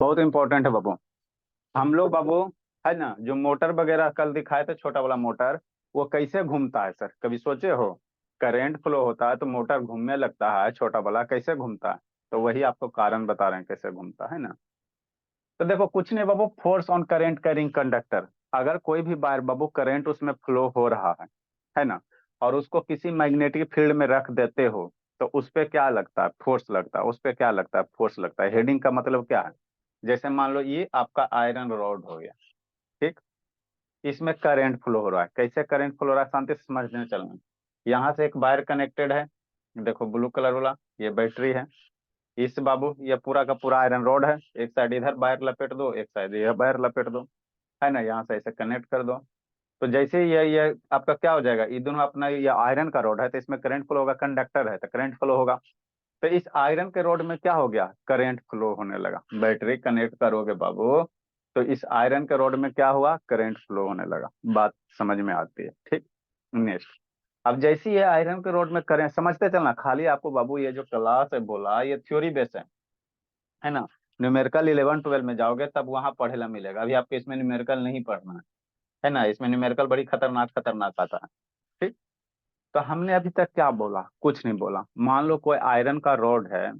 बहुत इंपॉर्टेंट है बाबू। हम लोग बाबू, है ना, जो मोटर वगैरह कल दिखाए थे, छोटा वाला मोटर, वो कैसे घूमता है सर, कभी सोचे हो? करंट फ्लो होता है तो मोटर घूमने लगता है, छोटा वाला कैसे घूमता है? तो वही आपको कारण बता रहे हैं कैसे घूमता है ना। तो देखो कुछ नहीं बाबू, force on current carrying conductor. अगर कोई भी वायर बाबू करंट उसमें फ्लो हो रहा है ना, और उसको किसी मैग्नेटिक फील्ड में रख देते हो, तो उस पे क्या लगता है? फोर्स लगता है। उस पे क्या लगता है? फोर्स लगता है। हेडिंग का मतलब क्या है? जैसे मान लो ये आपका आयरन रॉड हो गया, ठीक। इसमें करंट फ्लो हो रहा है। कैसे करंट फ्लो हो रहा है, शांति से समझने चलना। यहाँ से एक वायर कनेक्टेड है, देखो ब्लू कलर वाला, ये बैटरी है। इस बाबू ये पूरा का पूरा आयरन रॉड है। एक साइड इधर वायर लपेट दो, एक साइड इधर वायर लपेट दो, है ना, यहाँ से ऐसे कनेक्ट कर दो। तो जैसे ही ये आपका क्या हो जाएगा, ये दोनों अपना, ये आयरन का रॉड है तो इसमें करंट फ्लो होगा, कंडक्टर है तो करंट फ्लो होगा। तो इस आयरन के रॉड में क्या हो गया, करंट फ्लो होने लगा। बैटरी कनेक्ट करोगे बाबू, तो इस आयरन के रॉड में क्या हुआ, करंट फ्लो होने लगा। बात समझ में आती है, ठीक। नेक्स्ट, अब जैसे ये आयरन के रॉड में करंट, समझते चलना, खाली आपको बाबू ये जो क्लास है बोला, ये थ्योरी बेस है ना। न्यूमेरिकल 11 12 में जाओगे तब वहां पढ़े ला मिलेगा। अभी आपको इसमें न्यूमेरिकल नहीं पढ़ना है ना। इसमें न्यूमेरिकल बड़ी खतरनाक खतरनाक आता है, ठीक। तो हमने अभी तक क्या बोला, कुछ नहीं बोला। मान लो कोई आयरन का रॉड है,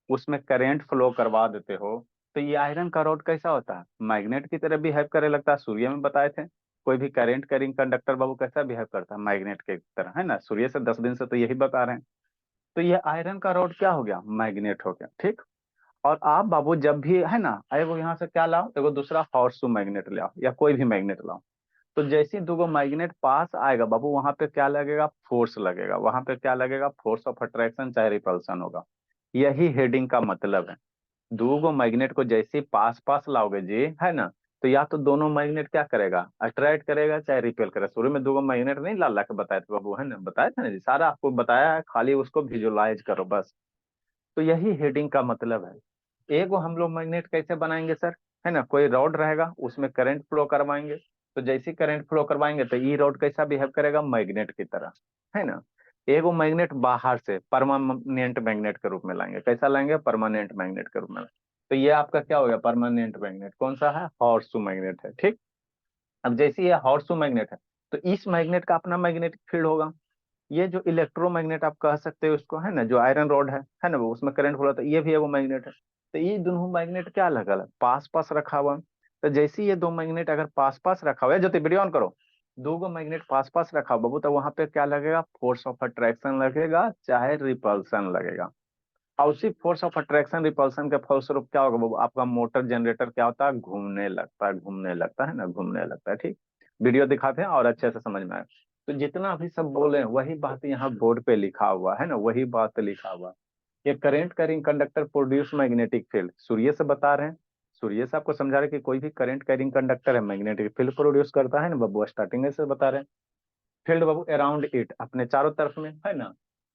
उसमें करंट फ्लो करवा देते हो, तो ये आयरन का रॉड कैसा होता है, मैग्नेट की तरह बिहेव करे लगता है। सूर्य में बताए थे, कोई भी करंट कैरिंग कंडक्टर बाबू कैसा बिहेव करता है, मैग्नेट के तरह, है ना। सूर्य से 10 दिन से तो यही बता रहे हैं। तो ये आयरन का रॉड क्या हो गया, मैग्नेट हो गया, ठीक। और आप बाबू जब भी, है ना, एगो यहाँ से क्या लाओ, एगो दूसरा हॉर्सू मैग्नेट ले आओ या कोई भी मैग्नेट लाओ। तो जैसे ही दो मैग्नेट पास आएगा बाबू, वहां पे क्या लगेगा, फोर्स लगेगा। वहां पे क्या लगेगा, फोर्स ऑफ अट्रैक्शन चाहे रिपल्सन होगा। यही हेडिंग का मतलब है। दो मैग्नेट को जैसे ही पास पास लाओगे जी, है ना, तो या तो दोनों मैग्नेट क्या करेगा, अट्रैक्ट करेगा चाहे रिपेल करेगा। शुरू में दो मैग्नेट नहीं ला ला के बताए थे बाबू, है ना, बताया था ना जी, सारा आपको बताया है, खाली उसको विजुलाइज करो बस। तो यही हेडिंग का मतलब है। एगो हम लोग मैग्नेट कैसे बनाएंगे सर, है ना, कोई रॉड रहेगा उसमें करंट फ्लो करवाएंगे। तो जैसे करंट फ्लो करवाएंगे तो ई रॉड कैसा बिहेव करेगा, मैग्नेट की तरह, है ना। एगो मैग्नेट बाहर से परमानेंट मैग्नेट के रूप में लाएंगे। कैसा लाएंगे, परमानेंट मैग्नेट के रूप में। तो ये आपका क्या हो गया, परमानेंट मैग्नेट। कौन सा है, हॉर्सू मैग्नेट है, ठीक। अब जैसे ये हॉर्सू मैग्नेट है, तो इस मैग्नेट का अपना मैग्नेटिक फील्ड होगा। ये जो इलेक्ट्रोमैग्नेट आप कह सकते हो उसको, है ना, जो आयरन रॉड है ना, वो उसमें करंट हो रहा था, ये भी है वो मैग्नेट है। तो ये दोनों मैग्नेट क्या अलग अलग पास पास रखा हुआ। तो जैसे ही ये दो मैग्नेट अगर पास पास रखा हुआ है, ज्योति वीडियो ऑन करो, दो गो मैग्नेट पास पास रखा हुआ बाबू, तो वहां पे क्या लगेगा, फोर्स ऑफ अट्रैक्शन लगेगा चाहे रिपल्सन लगेगा। और उसी फोर्स ऑफ अट्रैक्शन रिपल्सन के फलस्वरूप क्या होगा बाबू, आपका मोटर जनरेटर क्या होता है, घूमने लगता है, घूमने लगता है ना, घूमने लगता है, ठीक। वीडियो दिखाते हैं और अच्छे से समझ में आए। तो जितना अभी सब बोले वही बात यहाँ बोर्ड पे लिखा हुआ है ना, वही बात लिखा हुआ है। ये current carrying conductor produce magnetic field, सूर्य से बता रहे हैं। सूर्य से आपको समझा रहे हैं कि कोई भी करंट कैरिंग कंडक्टर है, मैग्नेटिक फील्ड प्रोड्यूस करता है ना बाबू, स्टार्टिंग से बता रहे हैं। फील्ड बाबू अराउंड इट, अपने चारों तरफ में, है ना।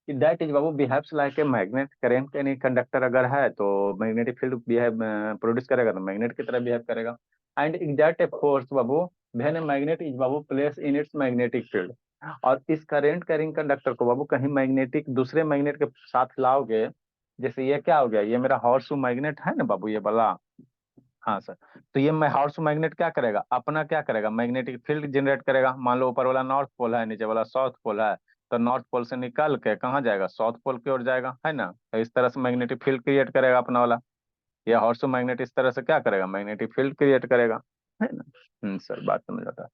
कि that is Babu behaves like a magnet, current यानी कंडक्टर अगर है तो मैग्नेटिक फील्ड बिहेव प्रोड्यूस करेगा, तो मैग्नेट की तरह बिहेव करेगा। And exact a force Babu when a magnet is Babu place in its magnetic field. और इस करेंट कैरिंग कंडक्टर को बाबू कहीं मैग्नेटिक दूसरे मैग्नेट के साथ लाओगे, जैसे ये क्या हो गया, ये मेरा हॉर्सू मैग्नेट है ना बाबू, ये वाला। हाँ सर। तो ये हाउस मैग्नेट क्या करेगा, अपना क्या करेगा, मैग्नेटिक फील्ड जनरेट करेगा। मान लो ऊपर वाला नॉर्थ पोल है, नीचे वाला साउथ पोल है, तो नॉर्थ पोल से निकल के कहाँ जाएगा, साउथ पोल की ओर जाएगा, है ना। तो इस तरह से मैग्नेटिक फील्ड क्रिएट करेगा अपना वाला। ये हॉर्सो मैग्नेट इस तरह से क्या करेगा, मैग्नेटिक फील्ड क्रिएट करेगा, है ना। सर बात समझ आता है।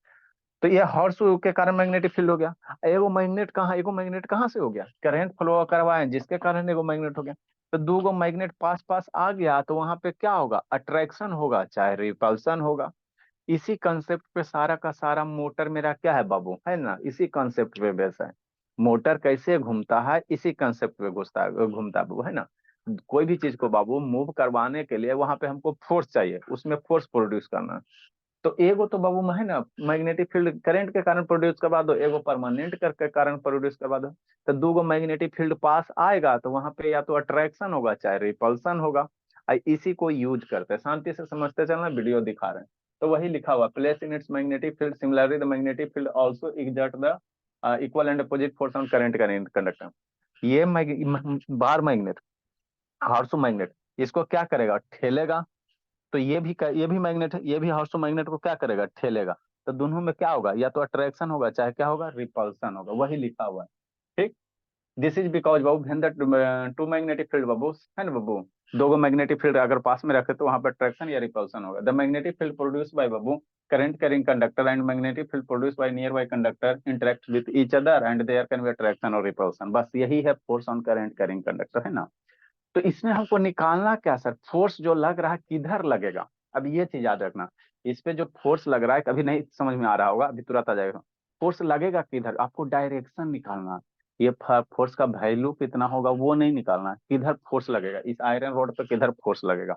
तो ये हॉर्स के कारण मैग्नेटिक फील्ड हो गया। एगो मैग्नेट कहाँ, एगो मैग्नेट कहाँ से हो गया, करंट फ्लो करवाए जिसके कारण एगो मैग्नेट हो गया। तो दो गो मैग्नेट पास पास आ गया तो वहां पे क्या होगा, अट्रैक्शन होगा चाहे रिपल्सन होगा। इसी कंसेप्ट पे सारा का सारा मोटर मेरा क्या है बाबू, है ना, इसी कंसेप्ट पे बेस है। मोटर कैसे घूमता है, इसी कंसेप्ट पे घूमता है बाबू, है ना। कोई भी चीज को बाबू मूव करवाने के लिए वहां पे हमको फोर्स चाहिए, उसमें फोर्स प्रोड्यूस करना। तो एगो तो बाबू है ना, मैग्नेटिक फील्ड करंट के कारण प्रोड्यूस करवा दो, एगो परमानेंट कर के कारण प्रोड्यूस करवा दो। तो दो गो मैग्नेटिक फील्ड पास आएगा तो वहां पे या तो अट्रैक्शन होगा चाहे रिपल्सन होगा। इसी को यूज करते हैं, शांति से समझते चलना, वीडियो दिखा रहे हैं। तो वही लिखा हुआ, place in its magnetic field similarly the magnetic field also exert the equal and opposite force on current conductor. ये बार मैग्नेट, हार्सो मैग्नेट, इसको क्या करेगा, ठेलेगा, तो ये भी मैग्नेट है, ये भी हॉर्स मैग्नेट को क्या करेगा, ठेलेगा। तो दोनों में क्या होगा, या तो अट्रैक्शन होगा, चाहे क्या होगा, रिपल्सन होगा, वही लिखा हुआ है। ठीक। दिस इज बिकॉज बाबू when the two magnetic field बाबू, है ना बाबू, दो गो मैग्नेटिक फील्ड अगर पास में रखे तो वहां पर अट्रैक्शन या रिपल्सन होगा। The magnetic field produce by बाबू current carrying conductor and magnetic field produce by nearby conductor interact with each other and there can be attraction और रिपल्सन। बस यही है force on current carrying conductor, है ना। तो इसमें हमको निकालना क्या सर, फोर्स जो लग रहा है किधर लगेगा। अब ये चीज याद रखना, इस पे जो फोर्स लग रहा है कभी नहीं समझ में आ रहा होगा, अभी तुरंत आ जाएगा। फोर्स लगेगा किधर, आपको डायरेक्शन निकालना। ये फोर्स का वैल्यू कितना होगा वो नहीं निकालना, किधर फोर्स लगेगा, इस आयरन रोड पे किधर फोर्स लगेगा।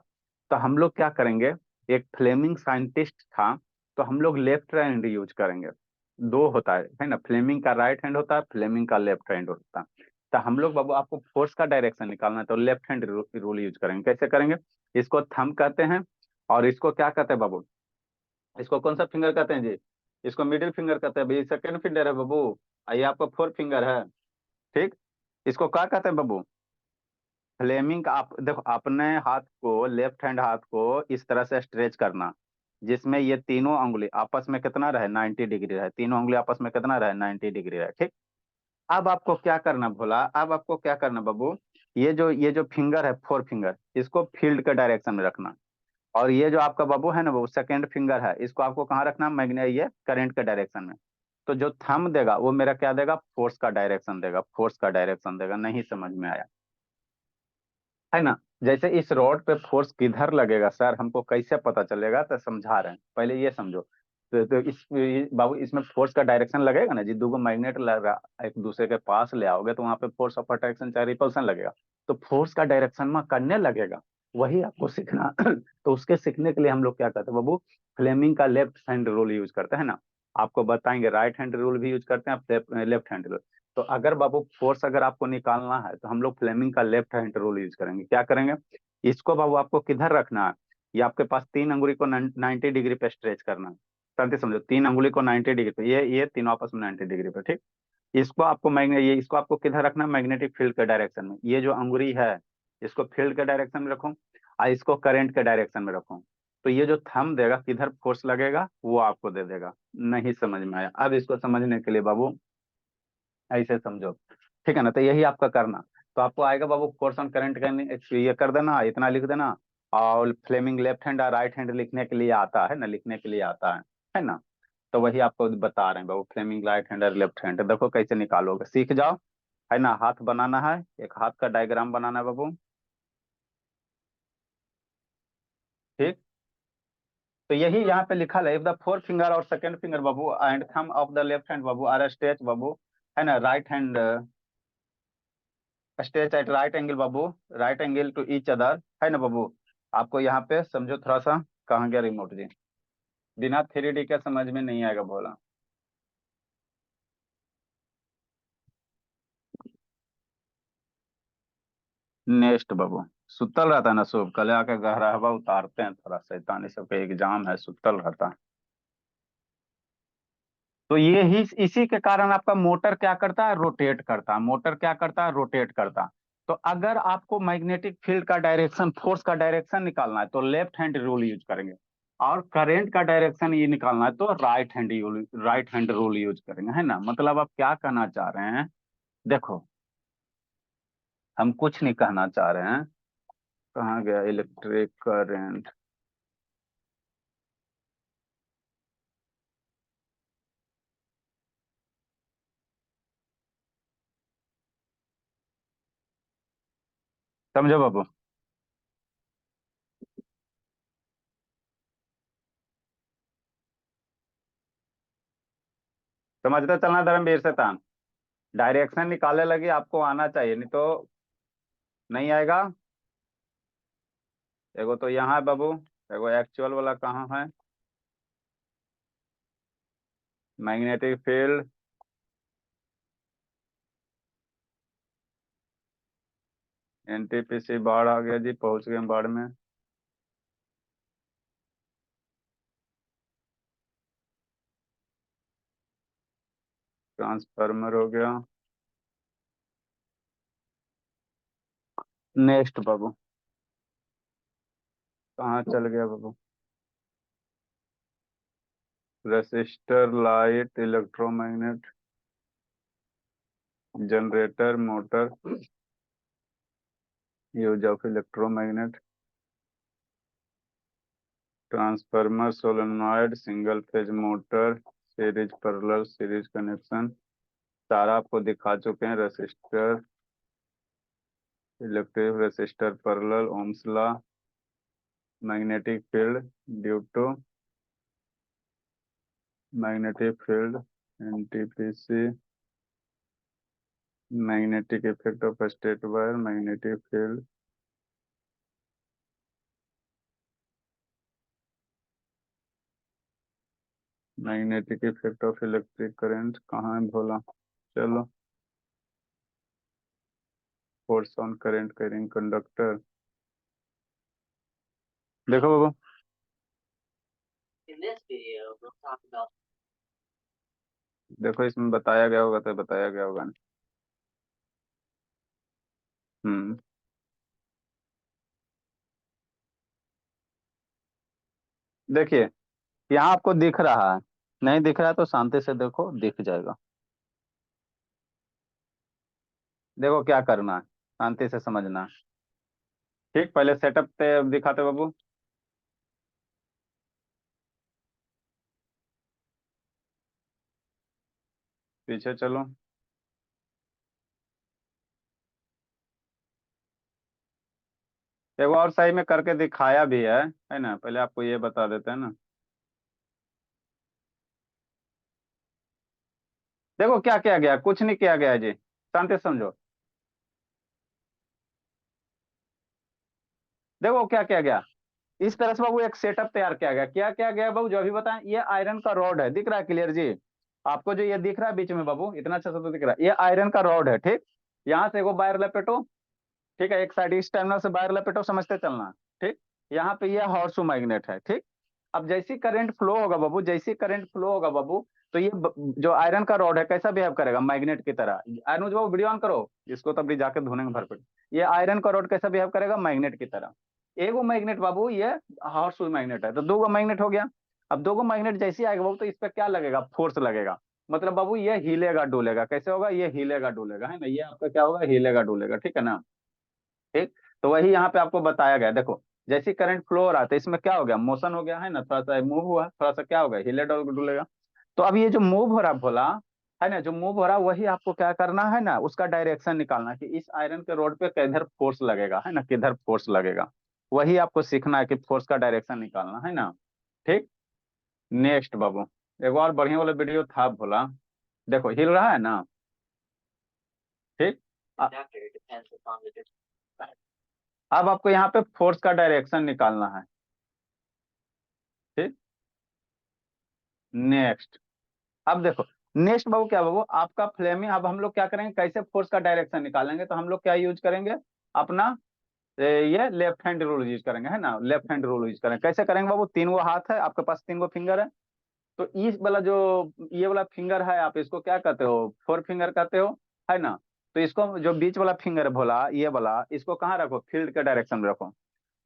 तो हम लोग क्या करेंगे, एक फ्लेमिंग साइंटिस्ट था, तो हम लोग लेफ्ट हैंड यूज करेंगे। दो होता है ना, फ्लेमिंग का राइट हैंड होता है, फ्लेमिंग का लेफ्ट हैंड होता है। तो हम लोग बाबू आपको फोर्स का डायरेक्शन निकालना है तो लेफ्ट हैंड रूल यूज करेंगे। कैसे करेंगे, इसको थंब कहते हैं, और इसको क्या कहते हैं बाबू, इसको कौन सा फिंगर कहते हैं जी, इसको मिडिल फिंगर कहते हैं भाई, सेकंड फिंगर है बाबू। ये आपका फोर्थ फिंगर है। ठीक। इसको क्या कहते हैं बाबू, फ्लेमिंग का। आप देखो अपने हाथ को, लेफ्ट हैंड हाथ को इस तरह से स्ट्रेच करना, जिसमें ये तीनों उंगली आपस में कितना रहे, 90 डिग्री रहे, तीनों उंगली आपस में कितना रहे, 90 डिग्री रहे। ठीक। अब आपको क्या करना भोला, अब आपको क्या करना बाबू, ये जो फिंगर है, फोर फिंगर, इसको फील्ड के डायरेक्शन में रखना। और ये जो आपका बाबू है ना, वो सेकंड फिंगर है, इसको आपको कहाँ रखना, मैग्ने ये करंट के डायरेक्शन में। तो जो थंब देगा वो मेरा क्या देगा, फोर्स का डायरेक्शन देगा, फोर्स का डायरेक्शन देगा। नहीं समझ में आया, है ना। जैसे इस रॉड पे फोर्स किधर लगेगा सर, हमको कैसे पता चलेगा, तो समझा रहे हैं, पहले ये समझो। तो बाबू इसमें फोर्स का डायरेक्शन लगेगा ना जी, दो मैग्नेट लगा एक दूसरे के पास ले आओगे तो वहां पे फोर्स ऑफ अट्रैक्शन चाहे रिपल्सन लगेगा। तो फोर्स का डायरेक्शन में करने लगेगा, वही आपको सीखना। तो उसके सीखने के लिए हम लोग क्या करते हैं बाबू, फ्लेमिंग का लेफ्ट हैंड रूल यूज करते हैं ना। आपको बताएंगे राइट हैंड रूल भी यूज करते हैं, लेफ्ट हैंड रूल। तो अगर बाबू फोर्स अगर आपको निकालना है तो हम लोग फ्लेमिंग का लेफ्ट हैंड रूल यूज करेंगे। क्या करेंगे, इसको बाबू आपको किधर रखना है, ये आपके पास तीन अंगुली को 90 डिग्री पे स्ट्रेच करना है। शांति समझो, तीन अंगुली को 90 डिग्री पे, ये तीनों आपस में 90 डिग्री पे। ठीक। इसको आपको मैग्ने ये इसको आपको किधर रखना है, मैग्नेटिक फील्ड के डायरेक्शन में। ये जो अंगुली है इसको फील्ड के डायरेक्शन में रखो, और इसको करंट के डायरेक्शन में रखो। तो ये जो थंब देगा किधर फोर्स लगेगा वो आपको दे देगा। नहीं समझ में आया, अब इसको समझने के लिए बाबू ऐसे समझो। ठीक है ना, तो यही आपका करना। तो आपको आएगा बाबू फोर्स ऑन करंट का ये कर देना, इतना लिख देना। और फ्लेमिंग लेफ्ट हैंड और राइट हैंड लिखने के लिए आता है ना, लिखने के लिए आता है ना। तो वही आपको बता रहे हैं बाबू, फ्लेमिंग राइट हैंड और लेफ्ट हैंड देखो कैसे निकालोगे, सीख जाओ। है ना, हाथ बनाना है, एक हाथ का डायग्राम बनाना है बाबू। ठीक। तो यही यहाँ पे लिखा है, इफ द फोर फिंगर और सेकंड फिंगर बाबू and thumb of the left hand बाबू आर स्ट्रेच बाबू, है ना, right hand stretch at right angle बाबू, right angle to each other, है ना बाबू। आपको यहाँ पे समझो थोड़ा सा, कहाँ गया रिमोट जी, बिना 3D के समझ में नहीं आएगा बोला। नेक्स्ट बाबू, सुतल रहता है ना सब, कल आके गहरा हवा उतारते हैं, थोड़ा शैतानी सबके एग्जाम है, सुतल रहता है। तो ये ही इसी के कारण आपका मोटर क्या करता है, रोटेट करता है, मोटर क्या करता है, रोटेट करता है। तो अगर आपको मैग्नेटिक फील्ड का डायरेक्शन, फोर्स का डायरेक्शन निकालना है तो लेफ्ट हैंड रूल यूज करेंगे, और करंट का डायरेक्शन ये निकालना है तो राइट हैंड रूल यूज करेंगे, है ना। मतलब आप क्या कहना चाह रहे हैं, देखो हम कुछ नहीं कहना चाह रहे हैं। कहाँ गया इलेक्ट्रिक करंट, समझो बाबू। समझते चलना धर्मवीर से तान, डायरेक्शन निकालने लगे आपको आना चाहिए, नहीं तो नहीं आएगा। एगो तो यहाँ है बाबू, एगो एक्चुअल वाला कहाँ है, मैग्नेटिक फील्ड। एनटीपीसी बाढ़ आ गया जी, पहुंच गए हम बाढ़ में। ट्रांसफार्मर हो गया। नेक्स्ट बाबू, कहाँ चल गया बाबू? Resistor, light, electromagnet, generator, motor, use of electromagnet, transformer, solenoid, single phase motor, series parallel, series connection, सारा आपको दिखा चुके हैं। Resistor, electric resistor, parallel, ohm's law, magnetic field due to magnetic field, NTPC, magnetic effect of straight wire, magnetic field, magnetic effect of electric current, कहाँ है भोला? चलो, force on current carrying conductor. देखो बाबू, देखो इसमें बताया गया होगा तो बताया गया होगा ना। हम्म। देखिए, यहाँ आपको दिख रहा है, नहीं दिख रहा है तो शांति से देखो, दिख जाएगा। देखो क्या करना है, शांति से समझना है। ठीक, पहले सेटअप पे दिखाते बाबू। पीछे चलो। एक और सही में करके दिखाया भी है ना? पहले आपको ये बता देते हैं ना। देखो क्या किया गया, कुछ नहीं किया गया है जी, शांति से समझो। देखो क्या किया गया, इस तरह से बाबू एक सेटअप तैयार किया गया। क्या किया गया बाबू, जो अभी बताएं, ये आयरन का रॉड है, दिख रहा है क्लियर जी? आपको जो ये दिख रहा है बीच में बाबू, इतना अच्छा से तो दिख रहा है, ये आयरन का रॉड है। ठीक, यहाँ से एगो वायर लपेटो। ठीक है, एक साइड इस टर्मिनल से वायर लपेटो, समझते चलना। ठीक, यहाँ पे ये हॉर्सू मैग्नेट है। ठीक, अब जैसी करंट फ्लो होगा बाबू, जैसी करंट फ्लो होगा बाबू, तो ये जो आयरन का रॉड है कैसा बिहेव करेगा, मैग्नेट की तरह। आयरन बाबू वीडियो ऑन करो, इसको तब भी जाके धोने भर पेट। ये आयरन का रॉड कैसा बिहेव करेगा, मैग्नेट की तरह। एगो मैग्नेट बाबू, ये हॉर्स मैग्नेट है, तो दो गो मैग्नेट हो गया। अब दो गो मैग्नेट जैसे ही आएगा बाबू, तो इस पे क्या लगेगा, फोर्स लगेगा। मतलब बाबू ये हिलेगा डुलेगा, कैसे होगा, ये हिलेगा डुलेगा, है ना? ये आपका क्या होगा, हिलेगा डुलेगा, ठीक है ना? ठीक, तो वही यहाँ पे आपको बताया गया। देखो, जैसे करंट फ्लो हो रहा था, इसमें क्या हो गया, मोशन हो गया, है ना? थोड़ा सा मूव हुआ, थोड़ा सा क्या हो गया, हिले डुलेगा। तो अब ये जो मूव हो रहा भोला, है ना, जो मूव हो रहा, वही आपको क्या करना है ना, उसका डायरेक्शन निकालना है कि इस आयरन के रोड पे किधर फोर्स लगेगा, है ना, किधर फोर्स लगेगा। वही आपको सीखना है कि फोर्स का डायरेक्शन निकालना है ना। ठीक, नेक्स्ट बाबू, एक और बढ़िया वाला वीडियो था भोला। देखो हिल रहा है ना। ठीक, अब आपको यहाँ पे फोर्स का डायरेक्शन निकालना है। ठीक, नेक्स्ट, अब देखो, नेक्स्ट बाबू क्या बाबू, आपका फ्लेमिंग। अब हम लोग क्या करेंगे, कैसे फोर्स का डायरेक्शन निकालेंगे, तो हम लोग क्या यूज करेंगे, अपना ये लेफ्ट हैंड रूल यूज करेंगे, है ना? लेफ्ट हैंड रूल यूज करेंगे। कैसे करेंगे बाबू, तीन गो हाथ है आपके पास, तीन गो फिंगर है। तो इस वाला जो ये वाला फिंगर है, आप इसको क्या कहते हो, फोर फिंगर कहते हो, है ना? तो इसको जो बीच वाला फिंगर है भोला, ये वाला, इसको कहाँ रखो, फील्ड के डायरेक्शन में रखो।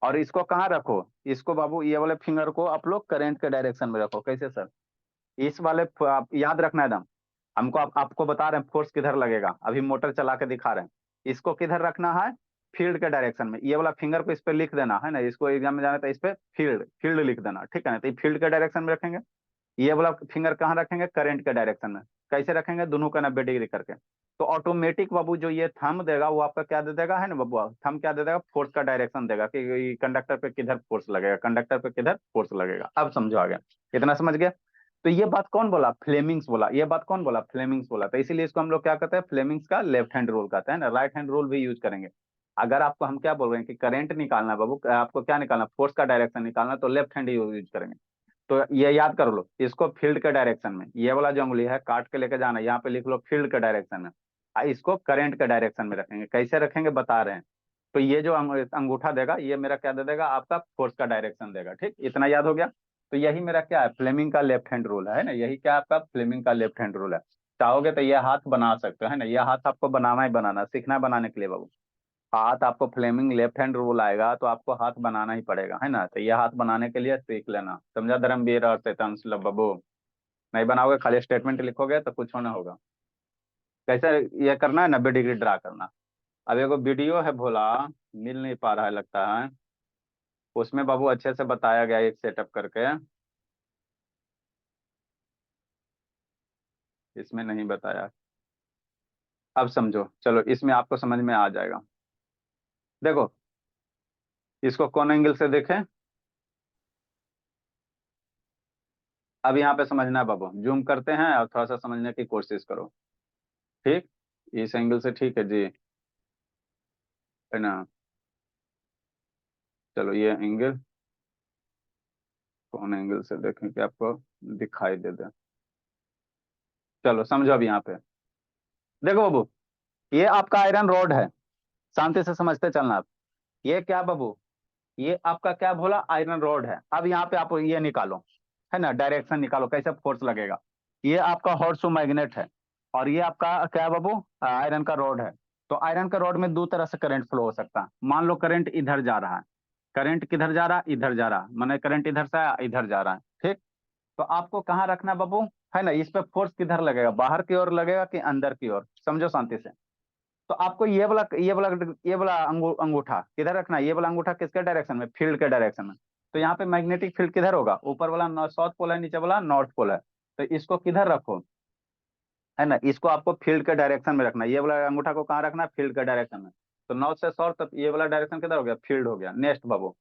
और इसको कहाँ रखो, इसको बाबू, ये वाले फिंगर को आप लोग करंट के डायरेक्शन में रखो। कैसे सर, इस वाले आप याद रखना एकदम। हमको आपको बता रहे हैं फोर्स किधर लगेगा, अभी मोटर चला के दिखा रहे हैं। इसको किधर रखना है, फील्ड के डायरेक्शन में। ये वाला फिंगर को इस पे लिख देना, है ना? इसको एग्जाम में जाना तो इस पे फील्ड फील्ड लिख देना, ठीक है ना? तो ये फील्ड के डायरेक्शन में रखेंगे। ये वाला फिंगर कहाँ रखेंगे, करंट के डायरेक्शन में। कैसे रखेंगे, दोनों का 90 डिग्री करके। तो ऑटोमेटिक बाबू जो ये थंब देगा, वो आपका क्या दे देगा, है ना बाबू, थंब क्या दे देगा, फोर्स का डायरेक्शन देगा कि कंडक्टर पे किधर फोर्स लगेगा, कंडक्टर पे किधर फोर्स लगेगा। अब समझो आ गया, इतना समझ गया? तो ये बात कौन बोला, फ्लेमिंग्स बोला। ये बात कौन बोला, फ्लेमिंग्स बोला। तो इसीलिए इसको हम लोग क्या कहते हैं, फ्लेमिंग्स का लेफ्ट हैंड रूल कहते हैं ना। राइट हैंड रूल भी यूज करेंगे। अगर आपको हम क्या बोल रहे हैं कि करंट निकालना है बाबू, आपको क्या निकालना, फोर्स का डायरेक्शन निकालना, तो लेफ्ट हैंड यूज करेंगे। तो ये याद कर लो, इसको फील्ड के डायरेक्शन में, ये वाला जो उंगली है काट के लेके जाना, यहाँ पे लिख लो फील्ड के डायरेक्शन में। इसको करंट के डायरेक्शन में रखेंगे। कैसे रखेंगे बता रहे हैं। तो ये जो अंगूठा देगा, ये मेरा क्या दे देगा, आपका फोर्स का डायरेक्शन देगा। ठीक, इतना याद हो गया? तो यही मेरा क्या है, फ्लेमिंग का लेफ्ट हैंड रूल है ना? यही क्या आपका फ्लेमिंग का लेफ्ट हैंड रूल है। चाहोगे तो ये हाथ बना सकते हो, है ना? ये हाथ आपको बनाना ही बनाना, सीखना है बनाने के लिए बाबू। हाथ आपको फ्लेमिंग लेफ्ट हैंड रूल आएगा तो आपको हाथ बनाना ही पड़ेगा, है ना। तो ये हाथ बनाने के लिए सीख लेना, समझा धर्मवीर और शैतान सुलभ बाबू। नहीं बनाओगे, खाली स्टेटमेंट लिखोगे तो कुछ होना होगा। कैसे ये करना है, 90 डिग्री ड्रा करना। अब एगो वीडियो है भोला, मिल नहीं पा रहा है लगता है, उसमें बाबू अच्छे से बताया गया एक सेटअप करके। इसमें नहीं बताया। अब समझो, चलो इसमें आपको समझ में आ जाएगा। देखो, इसको कौन एंगल से देखें। अब यहाँ पे समझना है बाबू, जूम करते हैं और थोड़ा सा समझने की कोशिश करो। ठीक, इस एंगल से ठीक है जी, है ना। चलो ये एंगल कौन एंगल से देखें कि आपको दिखाई दे दे। चलो समझो अब यहाँ पे। देखो बाबू, ये आपका आयरन रॉड है, शांति से समझते चलना आप। ये क्या बाबू, ये आपका क्या बोला, आयरन रॉड है। अब यहाँ पे आप ये निकालो, है ना, डायरेक्शन निकालो कैसे फोर्स लगेगा। ये आपका हॉर्सो मैग्नेट है, और ये आपका क्या है बाबू, आयरन का रॉड है। तो आयरन का रॉड में दो तरह से करंट फ्लो हो सकता है। मान लो करंट इधर जा रहा है, करंट किधर जा रहा है, इधर जा रहा है, माने करंट इधर से आया, इधर जा रहा है, ठीक। तो आपको कहाँ रखना है बाबू, है ना, इस पे फोर्स किधर लगेगा, बाहर की ओर लगेगा कि अंदर की ओर, समझो शांति से। तो आपको ये वाला अंगूठा किधर रखना है, ये वाला अंगूठा किसके डायरेक्शन में, फील्ड के डायरेक्शन में। तो यहाँ पे मैग्नेटिक फील्ड किधर होगा, ऊपर वाला साउथ पोल है, नीचे वाला नॉर्थ पोल है। तो इसको किधर रखो, है ना, इसको आपको फील्ड के डायरेक्शन में रखना है। ये वाला अंगूठा को कहाँ रखना है, फील्ड के डायरेक्शन में। तो नॉर्थ से साउथ तक ये वाला डायरेक्शन किधर हो गया, फील्ड हो गया। नेक्स्ट बाबू,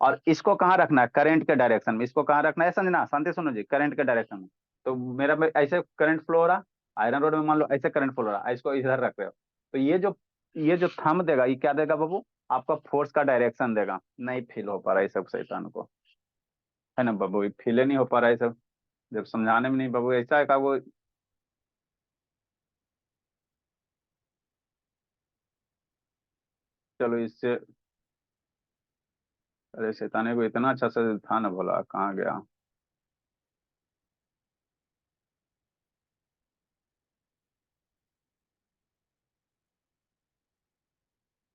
और इसको कहाँ रखना है, करंट के डायरेक्शन में। इसको कहाँ रखना है, समझना, शांति सुनो जी, करंट के डायरेक्शन में। तो मेरा में ऐसे करंट फ्लो हो रहा, आयरन रोड में मान लो ऐसे करंट फ्लो हो रहा है, इसको इधर रख रहे हो। तो ये जो थंब देगा, ये क्या देगा बाबू, आपका फोर्स का डायरेक्शन देगा। नहीं फील हो पा रहा है सब शैतान को, है ना बाबू, ये फील नहीं हो पा रहा है सब, जब समझाने में नहीं बाबू ऐसा है का वो। चलो इससे, अरे शैताने को इतना अच्छा से था ना, बोला कहाँ गया।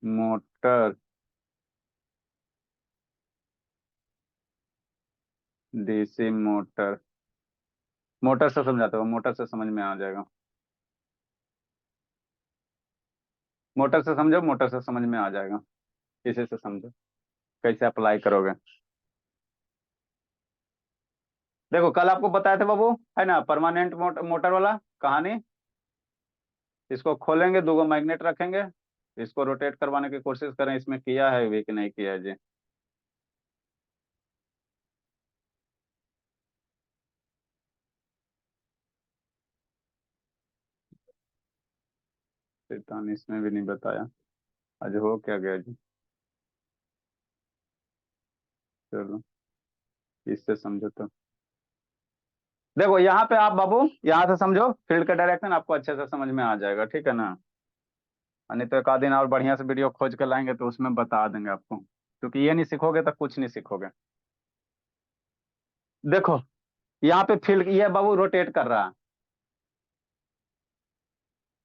मोटर, डीसी मोटर, मोटर से समझाता हूँ, मोटर से समझ में आ जाएगा। मोटर से समझो, मोटर से समझ में आ जाएगा। किसी से समझो, कैसे अप्लाई करोगे। देखो कल आपको बताया था बाबू, है ना, परमानेंट मोटर वाला कहानी। इसको खोलेंगे, दो मैग्नेट रखेंगे, इसको रोटेट करवाने की कोशिश करें, इसमें किया है भी कि नहीं किया है जी। शैतान, इसमें भी नहीं बताया, आज हो क्या गया जी। चलो इससे समझो तो। देखो यहाँ पे आप बाबू, यहाँ से समझो, फील्ड का डायरेक्शन आपको अच्छे से समझ में आ जाएगा, ठीक है ना। और नहीं तो एक आध दिन और बढ़िया से वीडियो खोज कर लाएंगे तो उसमें बता देंगे आपको, क्योंकि ये नहीं सीखोगे तो कुछ नहीं सीखोगे। देखो यहाँ पे फील्ड, ये बाबू रोटेट कर रहा है,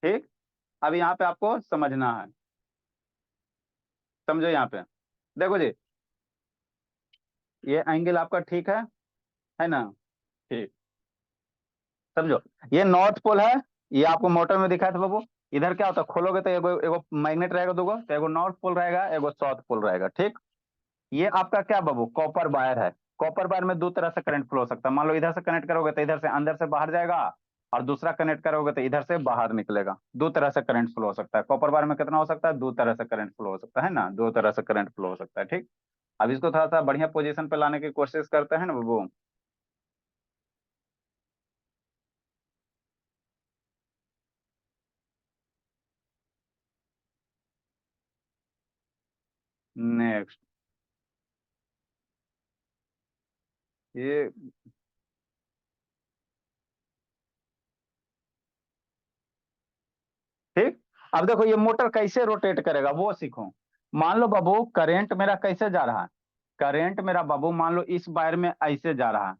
ठीक। अब यहाँ पे आपको समझना है, समझो यहाँ पे। देखो जी, ये एंगल आपका ठीक है ना, ठीक। समझो, ये नॉर्थ पोल है, ये आपको मोटर में दिखाया था बाबू। इधर क्या होता है, खोलोगे तो एगो एगो मैग्नेट रहेगा, दूगो, तो एगो नॉर्थ पोल रहेगा, एगो साउथ पोल रहेगा, ठीक। ये आपका क्या बाबू, कॉपर वायर है। कॉपर वायर में दो तरह से करंट फ्लो हो सकता है। मान लो इधर से कनेक्ट करोगे तो इधर से अंदर से बाहर जाएगा, और दूसरा कनेक्ट करोगे तो इधर से बाहर निकलेगा। दो तरह से करंट फ्लो हो सकता है। कॉपर वायर में कितना हो सकता है, दो तरह से करंट फ्लो हो सकता है ना, दो तरह से करंट फ्लो हो सकता है, ठीक। अब इसको थोड़ा सा बढ़िया पोजीशन पे लाने की कोशिश करते हैं ना बाबू। नेक्स्ट, ये ठीक। अब देखो ये मोटर कैसे रोटेट करेगा वो सीखो। मान लो बाबू करंट मेरा कैसे जा रहा है, करंट मेरा बाबू मान लो इस वायर में ऐसे जा रहा है,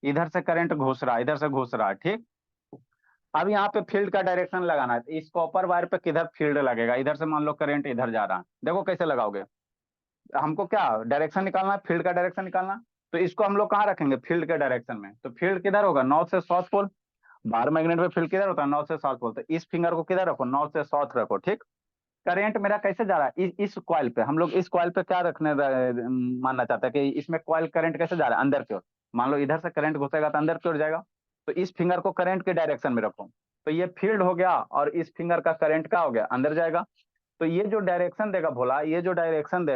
इधर से करंट घुस रहा है, इधर से घुस रहा है, ठीक। अब यहाँ पे फील्ड का डायरेक्शन लगाना है, तो इस कॉपर वायर पे किधर फील्ड लगेगा, इधर से मान लो करंट इधर जा रहा है, देखो कैसे लगाओगे। हमको क्या डायरेक्शन निकालना है, फील्ड का डायरेक्शन निकालना। तो इसको हम लोग कहाँ रखेंगे, फील्ड के डायरेक्शन में। तो फील्ड किधर होगा, नॉर्थ से साउथ पोल। बाहर मैग्नेट में फील्ड किधर होता है, नॉर्थ से साउथ पोल। तो इस फिंगर को किधर रखो, नॉर्थ से साउथ रखो, ठीक। करंट मेरा कैसे जा रहा है, इस कॉइल पे। हम लोग इस कॉइल पे क्या मानना चाहते हैं कि इसमें कॉइल करंट कैसे जा रहा है, अंदर की ओर। मान लो इधर से करंट घुसेगा तो अंदर की ओर जाएगा। तो इस फिंगर को करंट के डायरेक्शन में रखो। तो ये फील्ड हो गया, और इस फिंगर का करंट क्या हो गया, अंदर जाएगा। तो ये जो डायरेक्शन देगा भोला, ये जो डायरेक्शन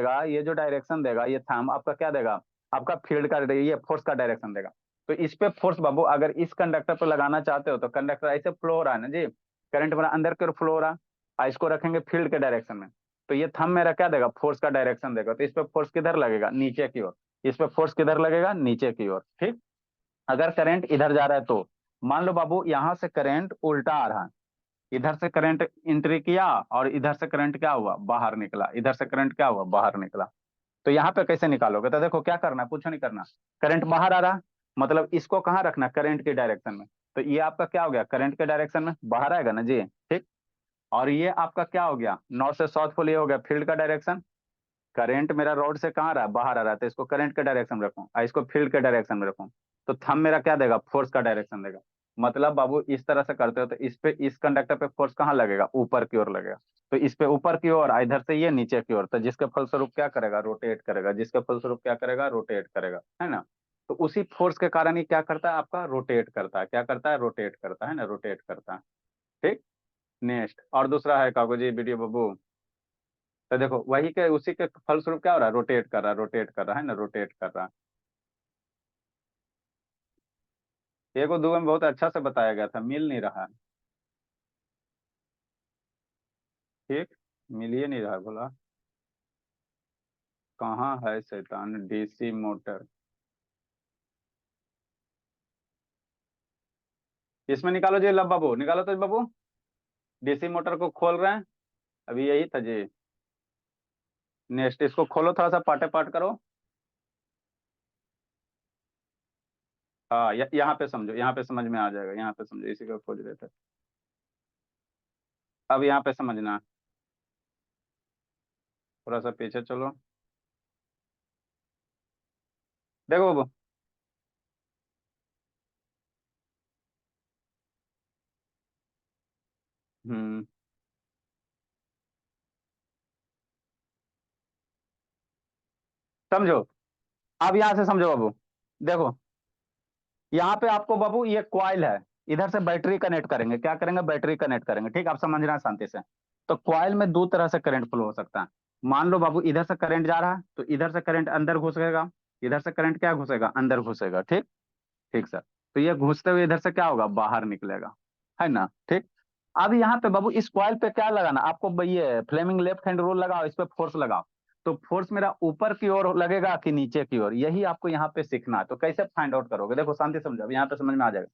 देगा ये थंब आपका क्या देगा, आपका फील्ड का, ये फोर्स का डायरेक्शन देगा। तो इस पे फोर्स बाबू अगर इस कंडक्टर पे लगाना चाहते हो, तो कंडक्टर ऐसे फ्लो हो रहा है ना जी, करंट मेरा अंदर की ओर फ्लो हो रहा है। इसको रखेंगे फील्ड के डायरेक्शन में। तो ये थंब मेरा क्या देगा, फोर्स का डायरेक्शन देगा। तो इस पे फोर्स किधर लगेगा, नीचे की ओर। इस पे फोर्स किधर लगेगा, नीचे की ओर, ठीक। अगर करंट इधर जा रहा है तो मान लो बाबू यहाँ से करंट उल्टा आ रहा है, इधर से करंट एंट्री किया और इधर से करंट क्या हुआ, बाहर निकला। इधर से करंट क्या हुआ, बाहर निकला। तो यहाँ पे कैसे निकालोगे, तो देखो क्या करना है, कुछ नहीं करना। करंट बाहर आ रहा, मतलब इसको कहाँ रखना, करंट के डायरेक्शन में। तो ये आपका क्या हो गया, करंट के डायरेक्शन में बाहर आएगा ना जी, ठीक। और ये आपका क्या हो गया, नॉर्थ से साउथ पोल, ये हो गया फील्ड का डायरेक्शन। करंट मेरा रोड से कहाँ रहा है, बाहर आ रहा है, तो इसको करंट के डायरेक्शन में रखूँ और इसको फील्ड के डायरेक्शन में रखूँ। तो थंब मेरा क्या देगा, फोर्स का डायरेक्शन देगा। मतलब बाबू इस तरह से करते हो तो इस पे, इस कंडक्टर पे फोर्स कहाँ लगेगा, ऊपर की ओर लगेगा। तो इस पे ऊपर की ओर, इधर से ये नीचे की ओर, तो जिसके फलस्वरूप क्या करेगा, रोटेट करेगा। जिसके फलस्वरूप क्या करेगा, रोटेट करेगा, है ना। तो उसी फोर्स के कारण ये क्या करता है, आपका रोटेट करता है। क्या करता है, रोटेट करता है ना, रोटेट करता है, ठीक। नेक्स्ट और दूसरा है कागो जी वीडियो बाबू। तो देखो वही के उसी के फलस्वरूप क्या हो रहा है, रोटेट कर रहा है, रोटेट कर रहा है ना, रोटेट कर रहा है। एक और दो में बहुत अच्छा से बताया गया था, मिल नहीं रहा है, ठीक। मिल ही नहीं रहा, बोला कहाँ है शैतान, डीसी मोटर। इसमें निकालो जी, लब बाबू निकालो तो बाबू। डीसी मोटर को खोल रहे हैं, अभी यही था जी। नेक्स्ट इसको खोलो, थोड़ा सा पार्टे पार्ट करो। हाँ यहाँ पे समझो, यहाँ पे समझ में आ जाएगा, यहाँ पे समझो, इसी को खोज रहे थे। अब यहाँ पे समझना, थोड़ा सा पीछे चलो। देखो बाबू, हम्म, समझो। अब यहाँ से समझो बाबू, देखो यहाँ पे आपको बाबू ये क्वाइल है, इधर से बैटरी कनेक्ट करेंगे, क्या करेंगे, बैटरी कनेक्ट करेंगे, ठीक। आप समझना है शांति से। तो क्वाइल में दो तरह से करंट फ्लो हो सकता है। मान लो बाबू इधर से करंट जा रहा है, तो इधर से करंट अंदर घुसेगा, इधर से करंट क्या घुसेगा, अंदर घुसेगा, ठीक। ठीक सर। तो ये घुसते हुए इधर से क्या होगा, बाहर निकलेगा, है ना, ठीक। अब यहाँ पे बाबू इस कॉइल पे क्या लगाना आपको, ये फ्लेमिंग लेफ्ट हैंड रूल लगाओ, इस पे फोर्स लगाओ। तो फोर्स मेरा ऊपर की ओर लगेगा कि नीचे की ओर, यही आपको यहाँ पे सीखना है। तो कैसे फाइंड आउट करोगे, देखो शांति समझो, अब यहाँ पे समझ में आ जाएगा।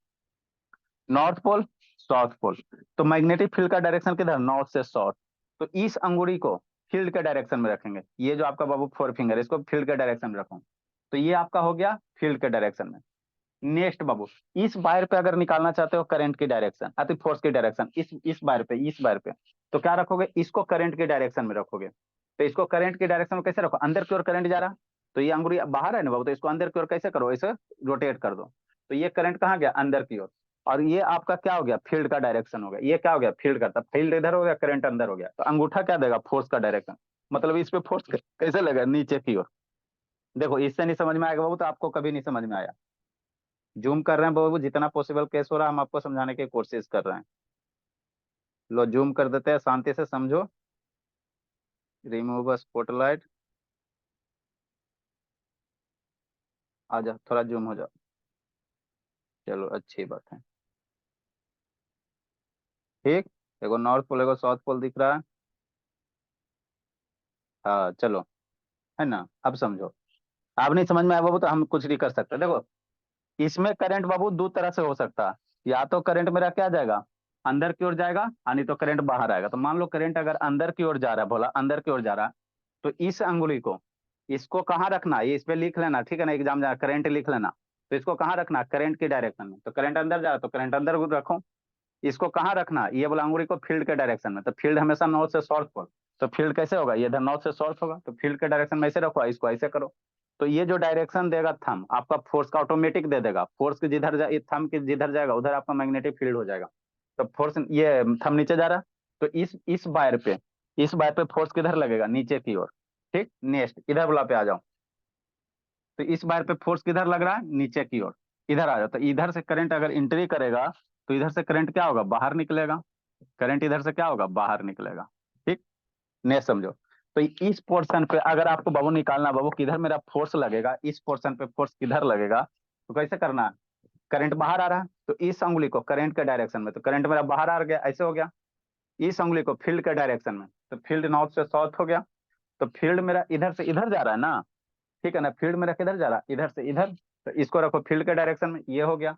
North pole, south pole. तो मैग्नेटिक फील्ड का डायरेक्शन किधर, नॉर्थ से साउथ। तो इस अंगुली को फील्ड के डायरेक्शन में रखेंगे, ये जो आपका बाबू फोर फिंगर, इसको फील्ड के डायरेक्शन में रखो। तो ये आपका हो गया फील्ड के डायरेक्शन में। नेक्स्ट बाबू, इस वायर पे अगर निकालना चाहते हो करंट की डायरेक्शन, अति फोर्स की डायरेक्शन, इस वायर पे, इस वायर पे। तो क्या रखोगे, इसको करंट की डायरेक्शन में रखोगे। तो इसको करंट की डायरेक्शन में कैसे रखो, अंदर की ओर करंट जा रहा। तो ये अंगुली बाहर है ना बाबू, तो इसको अंदर की ओर कैसे करो, इसे रोटेट कर दो। तो ये करंट कहाँ गया, अंदर की ओर। और ये आपका क्या हो गया, फील्ड का डायरेक्शन हो गया। ये क्या हो गया, फील्ड का, फील्ड इधर हो गया, करंट अंदर हो गया। तो अंगूठा क्या देगा, फोर्स का डायरेक्शन। मतलब इस पे फोर्स कैसे लगा, नीचे की ओर। देखो इससे नहीं समझ में आएगा बाबू, तो आपको कभी नहीं समझ में आया। जूम कर रहे हैं बाबू, जितना पॉसिबल केस हो रहा है हम आपको समझाने की कोशिश कर रहे हैं। लो जूम कर देते हैं, शांति से समझो। रिमूव स्पॉटलाइट, आ जाओ, थोड़ा जूम हो जाओ। चलो अच्छी बात है, ठीक। देखो नॉर्थ पोल, देखो साउथ पोल दिख रहा है। हाँ चलो, है ना, अब समझो। अब नहीं समझ में आया बाबू, तो हम कुछ नहीं कर सकते। देखो इसमें करंट बाबू दो तरह से हो सकता है। या तो करंट मेरा क्या जाएगा, अंदर की ओर जाएगा, और नहीं तो करंट बाहर आएगा। तो मान लो करंट अगर अंदर की ओर जा रहा है, बोला अंदर की ओर जा रहा है। तो इस अंगुली को, इसको कहाँ रखना, ये इस पे लिख लेना, ठीक है ना, एग्जाम जा करंट लिख लेना। तो इसको कहाँ रखना, करंट की डायरेक्शन में। तो करंट अंदर जा रहा है तो करंट अंदर रखो। इसको कहाँ रखना, ये वाला अंगुली को फील्ड के डायरेक्शन में, तो फील्ड हमेशा नॉर्थ से साउथ को, तो फील्ड कैसे होगा, ये इधर नॉर्थ से साउथ होगा, तो फील्ड के डायरेक्शन में ऐसे रखो, इसको ऐसे करो। तो ये जो डायरेक्शन देगा थंब आपका फोर्स का ऑटोमेटिक दे देगा, फोर्स के जिधर जाए थंब के जिधर जाएगा उधर आपका मैग्नेटिक फील्ड हो जाएगा। तो फोर्स ये थंब नीचे जा रहा है, तो इस बार पे फोर्स किधर लगेगा, नीचे की ओर। ठीक, नेक्स्ट इधर वाला पे आ जाओ। तो इस बार पे फोर्स किधर लग रहा है, नीचे की ओर। इधर आ जाओ, तो इधर से करंट अगर एंट्री करेगा तो इधर से करंट क्या होगा, बाहर निकलेगा। करंट इधर से क्या होगा, बाहर निकलेगा। ठीक, नेक्स्ट समझो। तो इस पोर्शन पे अगर आपको बाबू निकालना, बाबू किधर मेरा फोर्स लगेगा, इस पोर्शन पे फोर्स किधर लगेगा, तो कैसे करना है, करंट बाहर आ रहा है तो इस उंगली को करंट के डायरेक्शन में, तो करंट मेरा बाहर आ गया, ऐसे हो गया। इस उंगली को फील्ड के डायरेक्शन में, तो फील्ड नॉर्थ से साउथ हो गया। तो फील्ड मेरा इधर से इधर जा रहा है ना, ठीक है ना, फील्ड मेरा किधर जा रहा है, इधर से इधर। तो इसको रखो फील्ड के डायरेक्शन में, ये हो गया।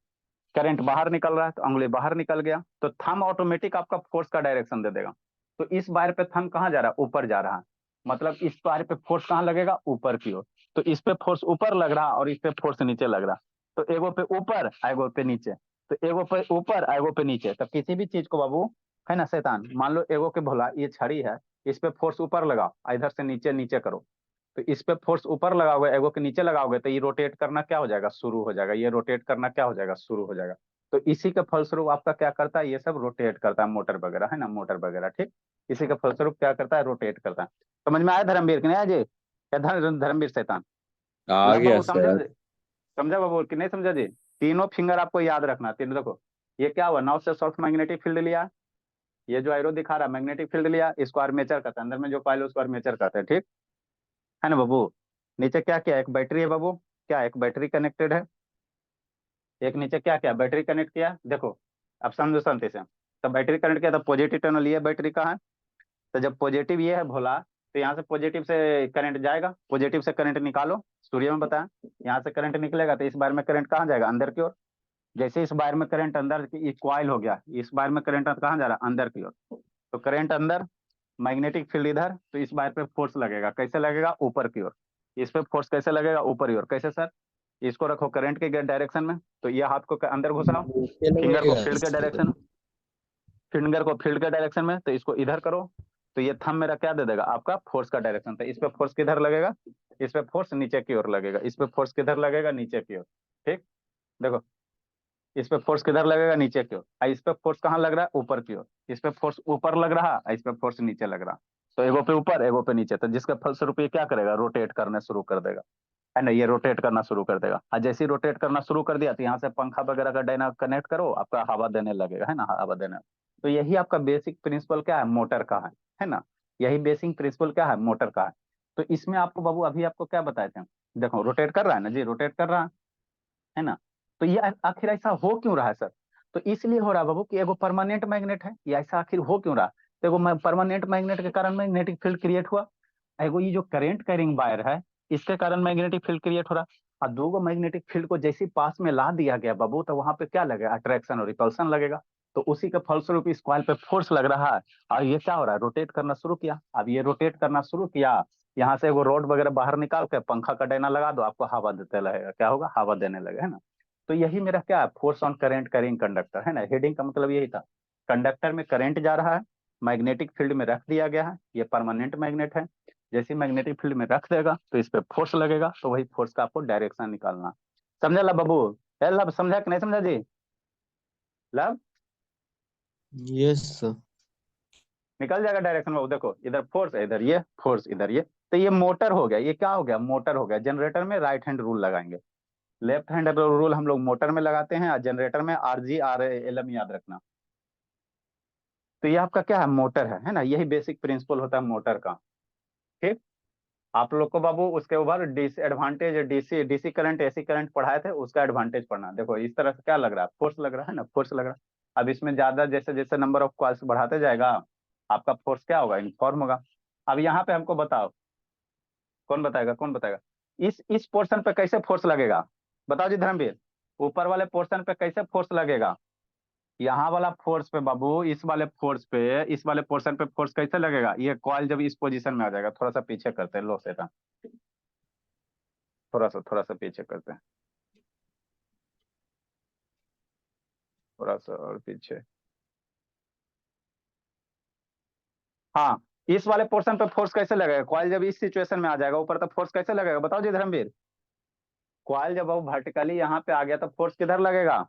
करंट बाहर निकल रहा है तो उंगली बाहर निकल गया, तो थंब ऑटोमेटिक आपका फोर्स का डायरेक्शन दे देगा। तो इस बार पे थंब कहाँ जा रहा है, ऊपर जा रहा है, मतलब इस बार पे फोर्स कहाँ लगेगा, ऊपर की ओर। तो इस पे फोर्स ऊपर लग रहा और इस पे फोर्स नीचे लग रहा। तो एगो पे ऊपर एगो पे नीचे, तो एगो पे ऊपर एगो पे नीचे। तो किसी भी चीज को बाबू, है ना शैतान, मान लो एगो के भोला ये छड़ी है, इस पे फोर्स ऊपर लगाओ, इधर से नीचे नीचे करो। तो इस पे फोर्स ऊपर लगाओगे, एगो के नीचे लगाओगे, तो ये रोटेट करना क्या हो जाएगा, शुरू हो जाएगा। ये रोटेट करना क्या हो जाएगा, शुरू हो जाएगा। तो इसी के फलस्वरूप आपका क्या करता है, ये सब रोटेट करता है, मोटर वगैरह, है ना, मोटर वगैरह। ठीक, इसी के फलस्वरूप क्या करता है, रोटेट करता है। समझ में आया धर्मवीर कि नहीं अजय, या धर्मवीर शैतान। आ लब गया बाबू समझा सर। जी? समझा बाबू कि नहीं समझा जी? तीनों फिंगर आपको याद रखना, तीनों देखो। ये क्या हुआ, नॉर्थ से साउथ मैग्नेटिक फील्ड लिया, ये जो एरो दिखा रहा है मैग्नेटिक फील्ड लिया, इसको आर्मेचर कहता है, अंदर में जो पाइल है उसको आर्मेचर कहते हैं। ठीक है ना बाबू। नीचे क्या क्या, एक बैटरी है बाबू, क्या एक बैटरी कनेक्टेड है, एक नीचे क्या क्या बैटरी कनेक्ट किया, देखो। अब समझो शांति से। तो बैटरी कनेक्ट किया, तो पॉजिटिव टर्मिनल ये बैटरी का है। तो जब पॉजिटिव ये है भोला, तो यहाँ से पॉजिटिव से करंट जाएगा, पॉजिटिव से करंट निकालो, सूर्य में बताया। यहाँ से करंट निकलेगा तो इस बार में करंट कहाँ जाएगा, अंदर की ओर। जैसे इस बार में करंट अंदर की कॉइल हो गया, इस बार में करंट कहाँ जा रहा है, अंदर की ओर। तो करंट अंदर, मैग्नेटिक फील्ड इधर, तो इस बार पे फोर्स लगेगा, कैसे लगेगा, ऊपर की ओर। इस पे फोर्स कैसे लगेगा, ऊपर की ओर, कैसे सर। इसको रखो करंट के डायरेक्शन में, तो ये हाथ को अंदर घुसाओ, नीचे फिंगर को लगेगा फील्ड के सर। डायरेक्शन, फिंगर को फील्ड के डायरेक्शन में, तो इसको इधर करो। तो ये थंब मेरा क्या दे देगा, आपका फोर्स का डायरेक्शन। तो इस पे फोर्स किधर लगेगा, इस पे फोर्स नीचे की ओर लगेगा, इस पे फोर्स किधर लगेगा, नीचे की ओर। ठीक, देखो, इस पे फोर्स किधर लगेगा, नीचे की ओर। इस पे फोर्स कहाँ लग रहा है, ऊपर की ओर। इस पे फोर्स ऊपर लग रहा है, इस पे फोर्स नीचे लग रहा। तो एगो पे ऊपर एगो पे नीचे, तो जिसका फलस्वरूप ये क्या करेगा, रोटेट करने शुरू कर देगा, है ना, ये रोटेट करना शुरू कर देगा। और जैसे ही रोटेट करना शुरू कर दिया, तो यहाँ से पंखा वगैरह का डायना कनेक्ट करो, आपका हवा देने लगेगा, है ना, हवा देने। तो यही आपका बेसिक प्रिंसिपल क्या है, मोटर का है ना। यही बेसिक प्रिंसिपल क्या है, मोटर का है। तो इसमें आपको बाबू अभी आपको क्या बताए थे, देखो रोटेट कर रहा है ना जी, रोटेट कर रहा है ना। तो ये आखिर ऐसा हो क्यों रहा है सर। तो इसलिए हो रहा है बाबू कि एगो परमानेंट मैग्नेट है, ये ऐसा आखिर हो क्यों रहा। तो एगो परमानेंट मैग्नेट के कारण मैग्नेटिक फील्ड क्रिएट हुआ। एगो ये जो करंट कैरिंग वायर है, इसके कारण मैग्नेटिक फील्ड क्रिएट हो रहा। और दो गो मैग्नेटिक फील्ड को जैसे ही पास में ला दिया गया बाबू, तो वहां पे क्या लगेगा, अट्रैक्शन और रिपल्सन लगेगा। तो उसी के फलस्वरूप इस कॉइल पे फोर्स लग रहा है, और ये क्या हो रहा है, रोटेट करना शुरू किया। अब ये रोटेट करना शुरू किया, यहाँ से वो रोड वगैरह बाहर निकाल के पंखा का डायना लगा दो, आपको हवा देते रहेगा, क्या होगा, हवा देने लगे, है ना। तो यही मेरा क्या है, force on current carrying conductor, है ना। हेडिंग का मतलब यही था, कंडक्टर में करंट जा रहा है, मैग्नेटिक फील्ड में रख दिया गया है, ये परमानेंट मैग्नेट है। जैसे मैग्नेटिक फील्ड में रख देगा तो इस पे फोर्स लगेगा, तो वही फोर्स का आपको डायरेक्शन निकालना। समझा लब बाबू, है लब, समझा कि नहीं समझा जी, लब। Yes sir. निकल जाएगा डायरेक्शन बाबू, देखो इधर फोर्स है, इधर ये फोर्स, इधर ये। तो ये मोटर हो गया, ये क्या हो गया, मोटर हो गया। जनरेटर में राइट हैंड रूल लगाएंगे, लेफ्ट हैंड रूल हम लोग मोटर में लगाते हैं, और जनरेटर में RG RL याद रखना। तो ये आपका क्या है, मोटर है ना। यही बेसिक प्रिंसिपल होता है मोटर का। ठीक, आप लोग को बाबू उसके ऊपर disadvantage, DC DC current AC current पढ़ाए थे, उसका एडवांटेज पढ़ना। देखो इस तरह से क्या लग रहा है, फोर्स लग रहा है ना, फोर्स लग रहा है। अब इसमें ज्यादा जैसे जैसे नंबर ऑफ कॉइल्स बढ़ाते जाएगा, आपका फोर्स क्या होगा, इनफॉर्म होगा। अब यहाँ पे हमको बताओ, कौन बताएगा, कौन बताएगा, इस पोर्शन पे कैसे फोर्स लगेगा, बताओ जी धर्मवीर। ऊपर वाले पोर्शन पे कैसे फोर्स लगेगा, यहाँ वाला फोर्स पे बाबू, इस वाले पोर्शन पे फोर्स कैसे लगेगा, ये कॉइल जब इस पोजीशन में आ जाएगा, थोड़ा सा पीछे करते हैं, लो सेटा, थोड़ा सा पीछे करते हैं, थोड़ा सा और पीछे। हाँ, इस वाले पोर्शन पे फोर्स कैसे लगेगा? कॉइल जब इस सिचुएशन में आ जाएगा ऊपर, तो फोर्स कैसे लगेगा बताओ जी धर्मवीर? कॉइल जब वो वर्टिकली यहाँ पे आ गया तो फोर्स किधर लगेगा?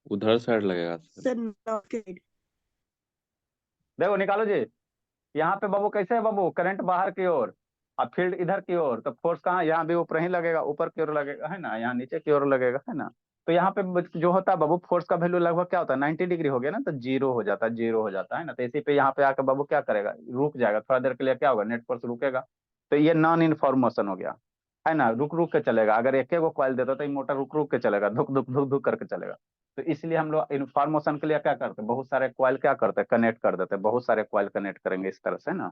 उधर साइड लगेगा सर। सर नॉर्थ के साइड। देखो निकालो जी। यहाँ पे बाबू कैसे है बाबू? करंट बाहर की ओर और फील्ड इधर की ओर, तो फोर्स कहाँ? यहाँ भी ऊपर ही लगेगा, ऊपर की ओर लगेगा है ना, यहाँ नीचे की ओर लगेगा है ना। तो यहाँ पे जो होता है बाबू, फोर्स का वैल्यू लगभग क्या होता है? 90 डिग्री हो गया ना, तो जीरो हो जाता है, जीरो हो जाता है ना। तो इसी पे यहाँ पे आकर बाबू क्या करेगा? रुक जाएगा थोड़ा देर के लिए, क्या होगा? नेट फोर्स रुकेगा। तो ये नॉन इनफॉर्मेशन हो गया है ना, रुक रुक के चलेगा। अगर एक एक कॉइल देता तो ये मोटर रुक रुक के चलेगा, धुक धुक धुक धुक करके चलेगा। तो इसलिए हम लोग इन्फॉर्मेशन के लिए क्या करते हैं? बहुत सारे कॉइल क्या करते हैं? कनेक्ट कर देते हैं, बहुत सारे कॉइल कनेक्ट करेंगे इस तरह से ना।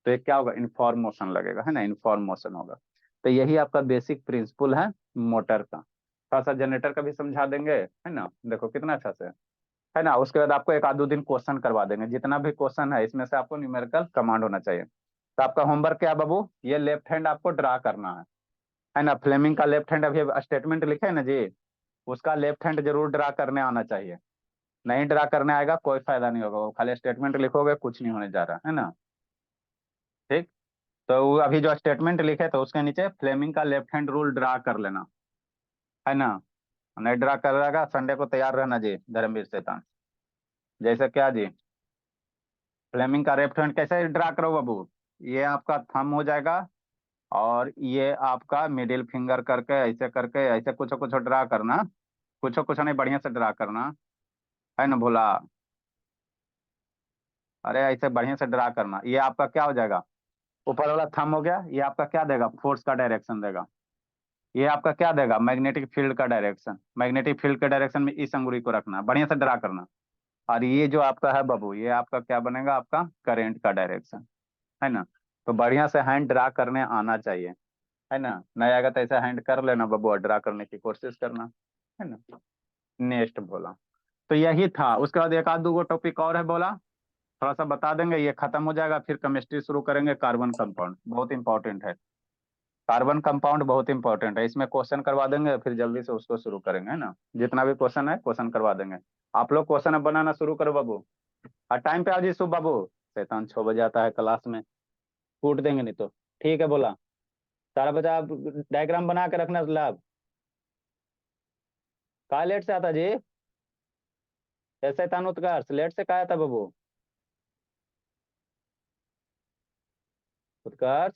तो ये क्या होगा? इन्फॉर्मेशन लगेगा है ना, इन्फॉर्मेशन होगा। तो यही आपका बेसिक प्रिंसिपल है मोटर का। थोड़ा सा जनरेटर का भी समझा देंगे है ना, देखो कितना अच्छा से है ना। उसके बाद आपको एक आध दो दिन क्वेश्चन करवा देंगे, जितना भी क्वेश्चन है इसमें से आपको न्यूमेरिकल कमांड होना चाहिए। तो आपका होमवर्क क्या है बाबू? ये लेफ्ट हैंड आपको ड्रा करना है ना। फ्लेमिंग का लेफ्ट हैंड अभी स्टेटमेंट लिखे है ना जी, उसका लेफ्ट हैंड जरूर ड्रा करने आना चाहिए। नहीं ड्रा करने आएगा कोई फायदा नहीं होगा, वो खाली स्टेटमेंट लिखोगे, कुछ नहीं होने जा रहा है ना। ठीक। तो वो अभी जो स्टेटमेंट लिखे तो उसके नीचे फ्लेमिंग का लेफ्ट हैंड रूल ड्रा कर लेना है ना। नहीं ड्रा कर रहेगा, संडे को तैयार रहना जी धर्मवीर शैतान। जैसे क्या जी? फ्लेमिंग का लेफ्ट हैंड कैसे ड्रा करो बाबू? ये आपका थंब हो जाएगा, और ये आपका मिडिल फिंगर करके करके ऐसे कुछ कुछ ड्रा करना। कुछ कुछ नहीं, बढ़िया से ड्रा करना है ना भोला। अरे ऐसे बढ़िया से ड्रा करना। ये आपका क्या हो जाएगा? ऊपर वाला थंब हो गया, ये आपका क्या देगा? फोर्स का डायरेक्शन देगा। ये आपका क्या देगा? मैग्नेटिक फील्ड का डायरेक्शन। मैग्नेटिक फील्ड के डायरेक्शन में इस अंगुली को रखना, बढ़िया से ड्रा करना। और ये जो आपका है बाबू, ये आपका क्या बनेगा? आपका करंट का डायरेक्शन है ना। तो बढ़िया से हैंड ड्रा करने आना चाहिए है ना। नहीं आएगा तो ऐसा हैंड कर लेना बाबू, और ड्रा करने की कोशिश करना है ना। नेक्स्ट बोला। तो यही था। उसके बाद एक आध दो टॉपिक और है बोला, थोड़ा सा बता देंगे, ये खत्म हो जाएगा, फिर केमिस्ट्री शुरू करेंगे। कार्बन कंपाउंड बहुत इंपॉर्टेंट है। कार्बन कंपाउंड बहुत इंपॉर्टेंट है, इसमें क्वेश्चन करवा देंगे, फिर जल्दी से उसको शुरू करेंगे है ना। जितना भी क्वेश्चन है क्वेश्चन करवा देंगे। आप लोग क्वेश्चन अब बनाना शुरू करो बाबू। और टाइम पे आओ जी शुभ बाबू। शैतान 6 बजे आता है क्लास में, कूट देंगे नहीं तो। ठीक है बोला। सारा बच्चा आप डायग्राम बना के रखना लैब। कहा लेट से आता जी? ऐसे शैतान उत्कर्ष लेट से कहा था बाबू? उत्कर्ष